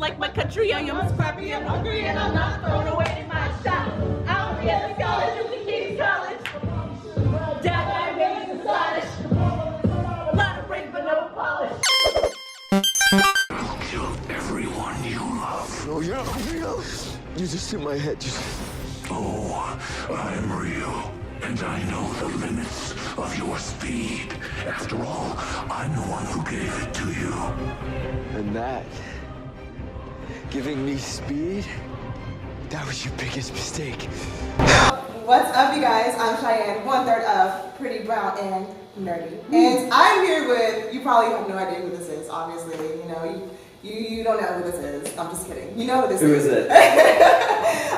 Like my country, I am scrappy and hungry, and I'm not throwing away my shot. I'll be at the college with the King's College. Dad, I raised the Scottish. A lot of brains, but no polish. I'll kill everyone you love. Oh, yeah. You just hit my head. Oh, I'm real, and I know the limits of your speed. After all, I'm the one who gave it to you. And that, giving me speed, that was your biggest mistake. What's up, you guys? I'm Cheyenne, 1/3 of Pretty Brown and Nerdy. And I'm here with, you probably have no idea who this is, obviously. You don't know who this is. I'm just kidding. You know who this is. Who is it?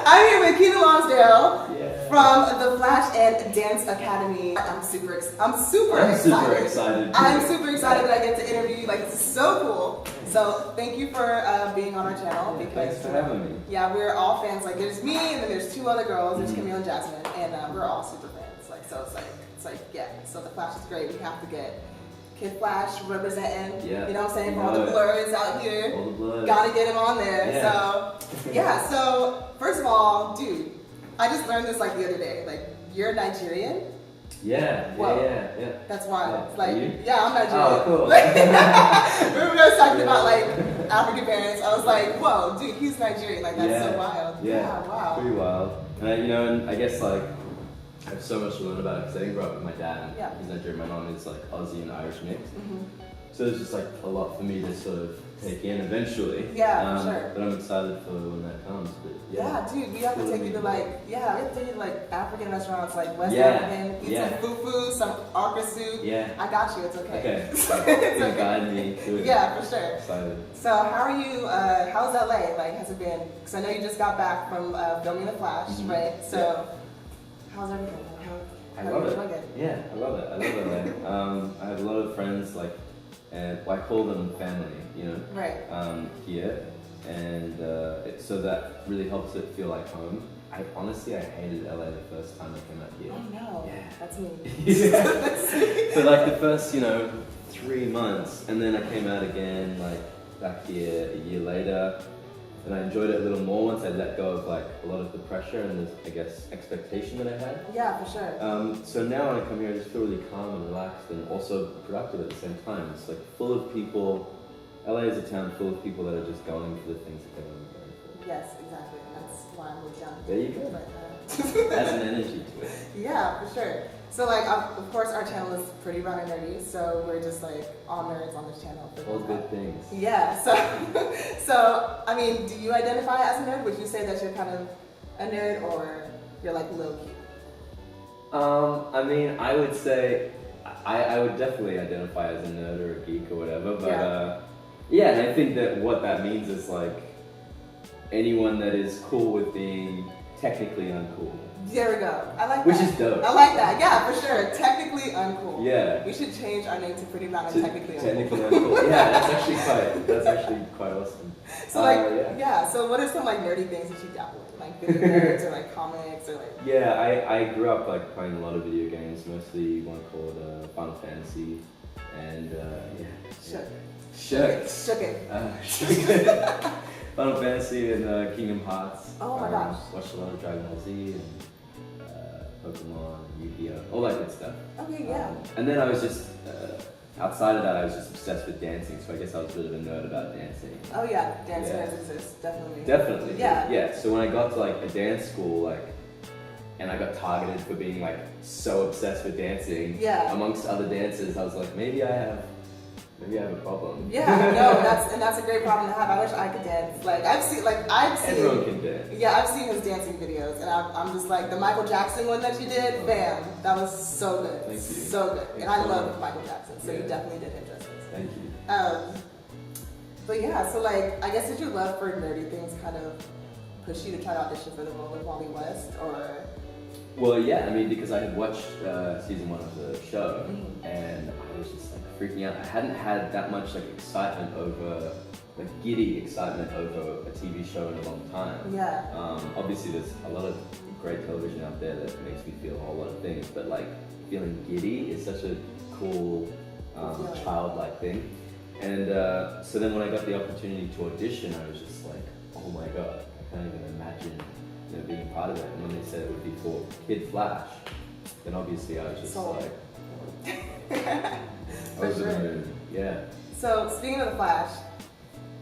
I'm here with Keiynan Lonsdale from the Flash and Dance Academy. I'm super excited. I'm super excited. I'm super excited that I get to interview you. Like, this is so cool. So thank you for being on our channel. Because, thanks for having me. Yeah, we're all fans. Like, there's me, and then there's two other girls. There's Camille and Jasmine, and we're all super fans. Like, so it's like, yeah. So the Flash is great. We have to get Kid Flash representing. Yeah. You know what I'm saying? For all the blurs out here. All the blurs. Gotta get him on there. Yeah. So yeah. So first of all, dude, I just learned this like the other day. Like, you're Nigerian. Yeah. That's wild. Yeah. It's like, Are you? yeah, I'm Nigerian. Oh, cool. Remember I was talking about like African parents. I was like, whoa, dude, he's Nigerian. Like, that's so wild. Yeah. Wow. Pretty wild. And and I guess like I have so much to learn about it because I didn't grow up with my dad. Yeah. He's Nigerian. My mom is like Aussie and Irish mixed. Mm-hmm. So it's just like a lot for me to sort of take in eventually. Yeah, for sure. But I'm excited for when that comes. But yeah, dude, we have to take you to like, we have to take you to like African restaurants, like West Yeah. African, eat some fufu, some okra soup. Yeah. I got you, it's okay. Okay. It's You'll okay. guide me to it. Yeah, for sure. Excited. So how are you, how's LA? Like, has it been, because I know you just got back from filming The Flash, right? So, how's everything? I love it. Yeah, I love it. I love LA. I have a lot of friends, like, and I call them family, you know? Right. Here, and so that really helps it feel like home. I hated LA the first time I came out here. Oh no, Yeah. that's me. Yeah. So like the first, 3 months, and then I came out again, like back here a year later, and I enjoyed it a little more once I let go of like a lot of the pressure and the, I guess, expectation that I had. Yeah, for sure. So now when I come here, I just feel really calm and relaxed and also productive at the same time. It's like full of people. LA is a town full of people that are just going for the things that they want to go for. Yes, exactly. That's why I moved down. There you go. But, Has an energy to it. yeah, for sure. So like, of course, our channel is Pretty Brown and Nerdy, so we're just like all nerds on this channel. All good things. Yeah. So I mean, do you identify as a nerd? Would you say that you're kind of a nerd, or you're like low key? I mean, I would say I would definitely identify as a nerd or a geek or whatever, but yeah, and I think that what that means is like anyone that is cool with being technically uncool. There we go. I like that. Which is dope. I like that. Yeah, for sure. Technically uncool. Yeah. We should change our name to Pretty Brown and Technically Uncool. Technically uncool. Yeah, that's actually quite awesome. So so what are some like nerdy things that you dabble with? Like video games or like comics or like... Yeah, I grew up like playing a lot of video games, mostly one called Final Fantasy, and Shook it. Final Fantasy and Kingdom Hearts. Oh my gosh. Watched a lot of Dragon Ball Z and Pokemon, Yu-Gi-Oh, all that good stuff. Okay, yeah. And then I was just, outside of that, I was just obsessed with dancing, so I guess I was a bit of a nerd about dancing. Oh yeah, dance nerds exist, definitely. Definitely. Yeah. Yeah, so when I got to like a dance school, like, and I got targeted for being like so obsessed with dancing amongst other dancers, I was like, maybe I have a problem. Yeah, no, that's a great problem to have. I wish I could dance. Like I've seen everyone can dance. Yeah, I've seen his dancing videos, and I'm just like the Michael Jackson one that you did. Bam, that was so good. Thank you. So good. And I love Michael Jackson, so you definitely did injustice. Thank you. But yeah, so like I guess did your love for nerdy things kind of push you to try to audition for the role of Wally West, or? Well, yeah, I mean, because I had watched season 1 of the show, and I was just like freaking out. I hadn't had that much like excitement over, like giddy excitement over a TV show in a long time. Yeah. Obviously, there's a lot of great television out there that makes me feel a whole lot of things, but like feeling giddy is such a cool, childlike thing. And so then when I got the opportunity to audition, I was just like, oh my god, I can't even imagine, you know, being part of it. And when they said it would be for Kid Flash, then obviously I was just like, I was in the mood. Yeah. So speaking of the Flash,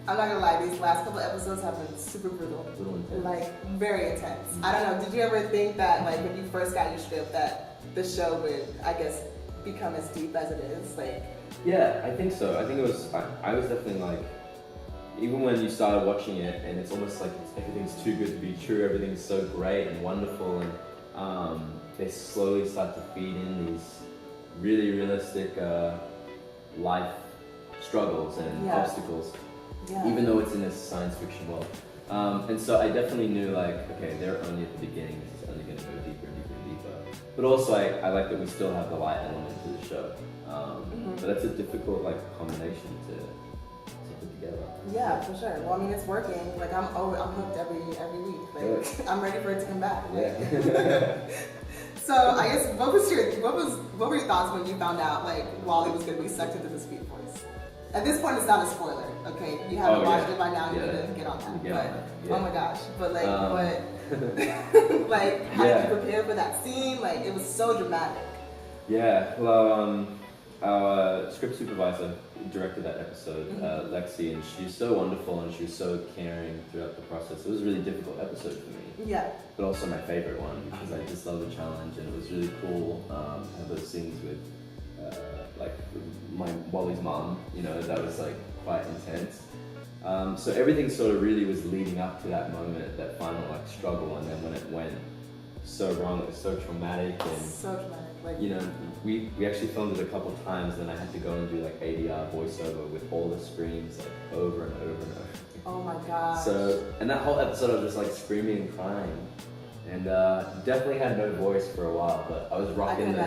I'm not gonna lie, these last couple episodes have been super brutal. Like, very intense. I don't know, did you ever think that, like, when you first got your script, that the show would, I guess, become as deep as it is? Like, yeah, I think so. I think it was, I was definitely like, even when you started watching it, and it's almost like everything's too good to be true, everything's so great and wonderful, and they slowly start to feed in these really realistic life struggles and obstacles, even though it's in this science fiction world. And so I definitely knew, like, okay, they're only at the beginning, this is only going to go deeper and deeper and deeper. But also I like that we still have the light element to the show. But that's a difficult, like, combination to put together. Yeah, for sure. Well, I mean, it's working. Like, I'm hooked every week. Like, I'm ready for it to come back. Yeah. So I guess what were your thoughts when you found out, like, Wally was gonna be sucked into the Speed Force? At this point, it's not a spoiler, okay? You haven't watched it by now. You need to get on that. Oh my gosh! But like, what? Like, how did you prepare for that scene? Like, it was so dramatic. Yeah. Well, our script supervisor directed that episode, Lexi, and she's so wonderful and she was so caring throughout the process. It was a really difficult episode for me. Yeah. But also my favorite one because I just love the challenge, and it was really cool. Have those scenes with like my Wally's mom, you know, that was like quite intense. So everything sort of really was leading up to that moment, that final like struggle, and then when it went so wrong, it was so traumatic. And so traumatic. Like, you know, we actually filmed it a couple times, and I had to go and do like ADR voiceover with all the screams like over and over and over. Oh my gosh. So, and that whole episode I was just like screaming and crying, and definitely had no voice for a while, but I was rocking the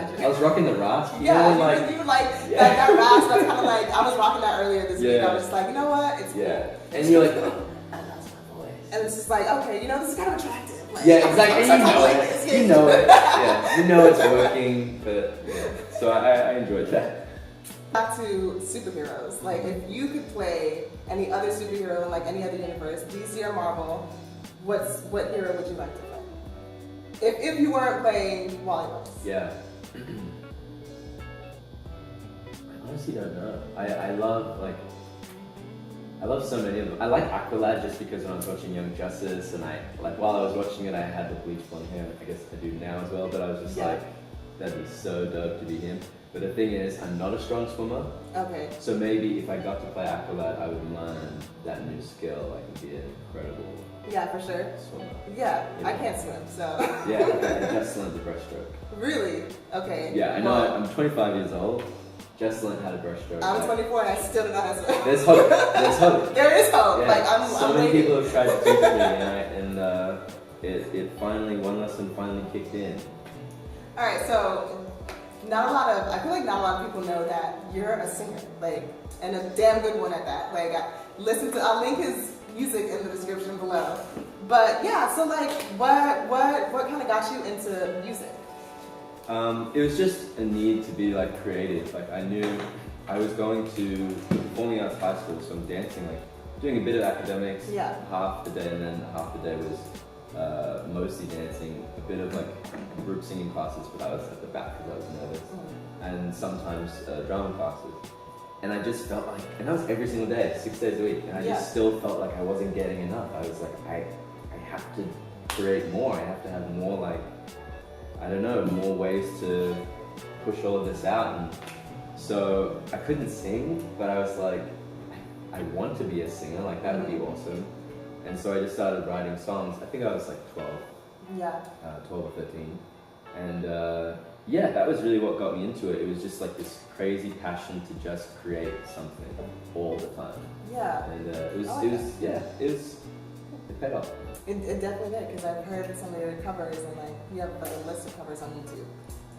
rasp. You know, like, you like that rasp. That's kind of like, I was rocking that earlier this week. I was just like, you know what, it's cool. And you're like, oh, I lost my voice. And it's just like, okay, you know, this is kind of attractive. Like, exactly. You know it. Yeah, you know it's working, but yeah. So I enjoyed that. Back to superheroes. Like, if you could play any other superhero in like any other universe, DC or Marvel, what hero would you like to play? If you weren't playing Wally West. Yeah. I honestly don't know. I love so many of them. I like Aqualad just because when I was watching Young Justice, and while I was watching it, I had the bleach blonde hair. I guess I do now as well, but I was just like, that'd be so dope to be him. But the thing is, I'm not a strong swimmer. Okay. So maybe if I got to play Aqualad, I would learn that new skill. I could be an incredible swimmer. Yeah, you know? I can't swim, so. Yeah, I just learned the breaststroke. Really? Okay. Yeah, I know. I'm 25 years old. Just learned how to breaststroke. I'm 24 and I still don't know how to swim. There's hope. There's hope. There is hope. Yeah. Like, I'm many waiting. people have tried to teach me, and it finally, one lesson finally kicked in. All right, so I feel like not a lot of people know that you're a singer, like, and a damn good one at that. Like, I'll link his music in the description below. But yeah, so like, what kind of got you into music? It was just a need to be like creative. Like, I knew I was going to performing arts high school, so I'm dancing, like doing a bit of academics, half the day, and then half the day was mostly dancing, a bit of like group singing classes, but I was at the back because I was nervous, and sometimes drama classes. And I just felt like, and that was every single day, 6 days a week, and I just still felt like I wasn't getting enough. I was like, I have to create more. I have to have more, like, I don't know, more ways to push all of this out. And so I couldn't sing, but I was like, I want to be a singer, like that would be awesome. And so I just started writing songs. I think I was like 12. 12 or 13. And that was really what got me into it. It was just like this crazy passion to just create something all the time. Yeah. And it paid off. It definitely did, because I've heard some of your covers, and like, you have like a list of covers on YouTube.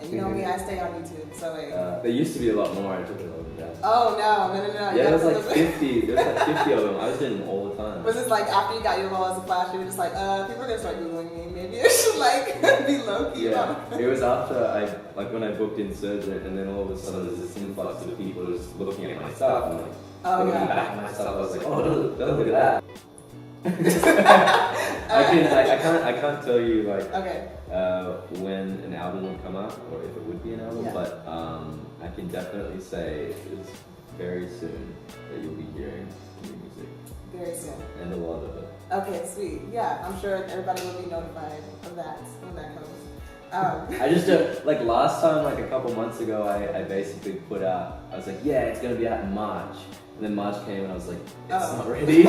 And you know me, I stay on YouTube, so like... there used to be a lot more, I took it all down. Oh, no. Yeah, there was like 50, there was like 50 of them. I was doing them all the time. Was this like after you got your role as a Flash, you were just like, people are gonna start Googling me, maybe I should like be low-key? Yeah, it was after when I booked in Surgeon, and then all of a sudden there's this influx of people just looking at my stuff, and like, Oh, looking yeah. back at myself, I was like, oh, don't look at that. I can't tell you like Okay. when an album will come out or if it would be an album, Yeah. but I can definitely say it's very soon that you'll be hearing new music Very soon. and a lot of it. Okay, sweet. Yeah, I'm sure everybody will be notified of that when that comes. I just like last time, like a couple months ago, I basically put out. I was like, yeah, it's gonna be out in March, and then March came and I was like, it's not ready.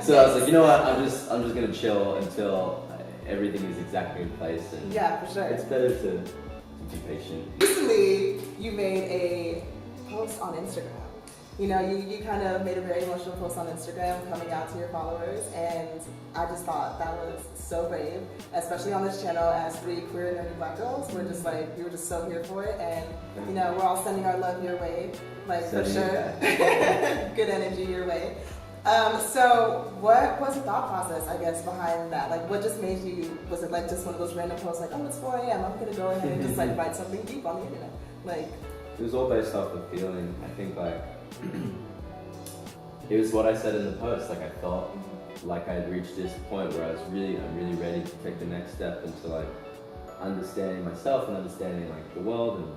So I was like, you know what? I'm just gonna chill until everything is exactly in place. And Yeah, for sure. it's better to be patient. Recently, you made a post on Instagram. You know, you kind of made a very emotional post on Instagram coming out to your followers, and I just thought that was so brave, especially on this channel as 3 queer nerdy black girls. We're just like, we were just so here for it, and you know, we're all sending our love your way, like for sure. Good energy your way. So what was the thought process, I guess, behind that? Like, what just made you, was it like just one of those random posts like, oh, it's 4 a.m., I'm gonna go ahead and just like write something deep on the internet? Like, it was all based off the feeling. I think like it was what I said in the post. Like I felt like I had reached this point where I'm really ready to take the next step into like understanding myself and understanding like the world and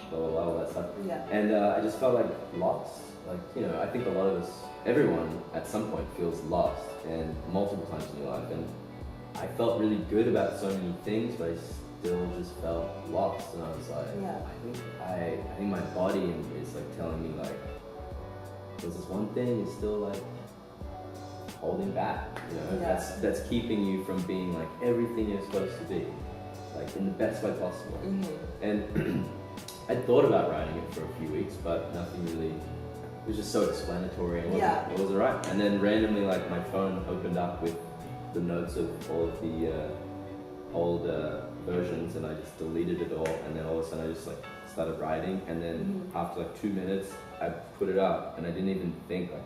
blah blah blah, all that stuff. Yeah. And I just felt like lost. Like, you know, I think a lot of us, everyone at some point feels lost, and multiple times in your life. And I felt really good about so many things, but I still just felt lost. And I was like, yeah. I think my body is like telling me like, there's this one thing is still like holding back, you know, that's keeping you from being like everything you're supposed to be, like in the best way possible. And I thought about writing it for a few weeks, but nothing really, it was just so explanatory and it wasn't right. And then randomly, like my phone opened up with the notes of all of the old versions, and I just deleted it all, and then all of a sudden I just like started writing, and then after like 2 minutes I put it up, and I didn't even think, like,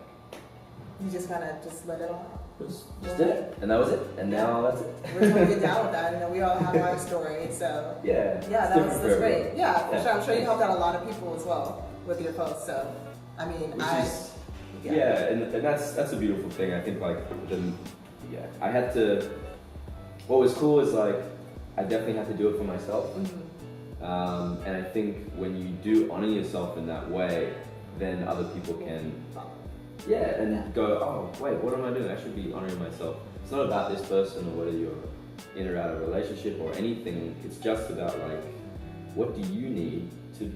You just kind of just let it all out. just did it, and that was it, and now that's it. We're trying to get down with that. You know, we all have our story, so Yeah, that was that's great. Yeah, for Yeah. sure. I'm sure you helped out a lot of people as well with your posts. So, I mean, and that's a beautiful thing. I think like I had to. What was cool is like I definitely had to do it for myself, and I think when you do honor yourself in that way, then other people can. And go, oh, wait, what am I doing? I should be honoring myself. It's not about this person or whether you're in or out of a relationship or anything. It's just about, like, what do you need to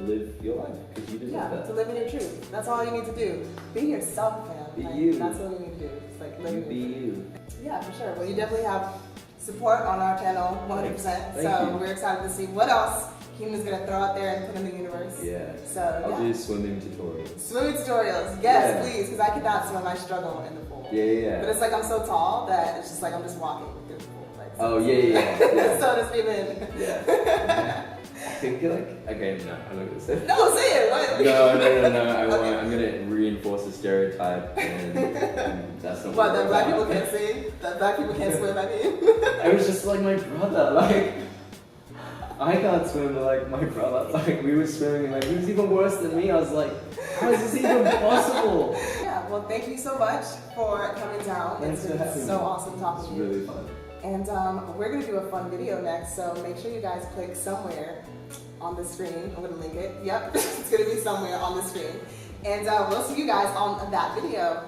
live your life? Because you deserve that. To live in your truth. That's all you need to do. Be yourself, man. Be like, you. That's what you need to do. Just, like, live You be you. Yeah, for sure. Well, you definitely have support on our channel, 100%. Thank so you. we're excited to see what else Keiynan is going to throw out there and put in the universe. Yeah. So, I'll do swimming tutorials. Swimming tutorials, yes, please, because I cannot swim. I struggle in the pool. Yeah. But it's like I'm so tall that it's just like I'm just walking through the pool. Like, Oh, yeah. so it doesn't even. Yeah. I think like, okay, no, I'm not going to say that. No, say it. What? No, I won't. I'm going to reinforce the stereotype, and that's not What, that black people can't see? That black people can't swim, I mean? It was just like my brother, like, I can't swim, but like my brother, like we were swimming and like he was even worse than me. I was like, how is this even possible? Yeah, well, thank you so much for coming down. Thanks for having me. So awesome talking to you. It's really fun. And we're going to do a fun video next, so make sure you guys click somewhere on the screen. I'm going to link it. Yep, it's going to be somewhere on the screen. And we'll see you guys on that video.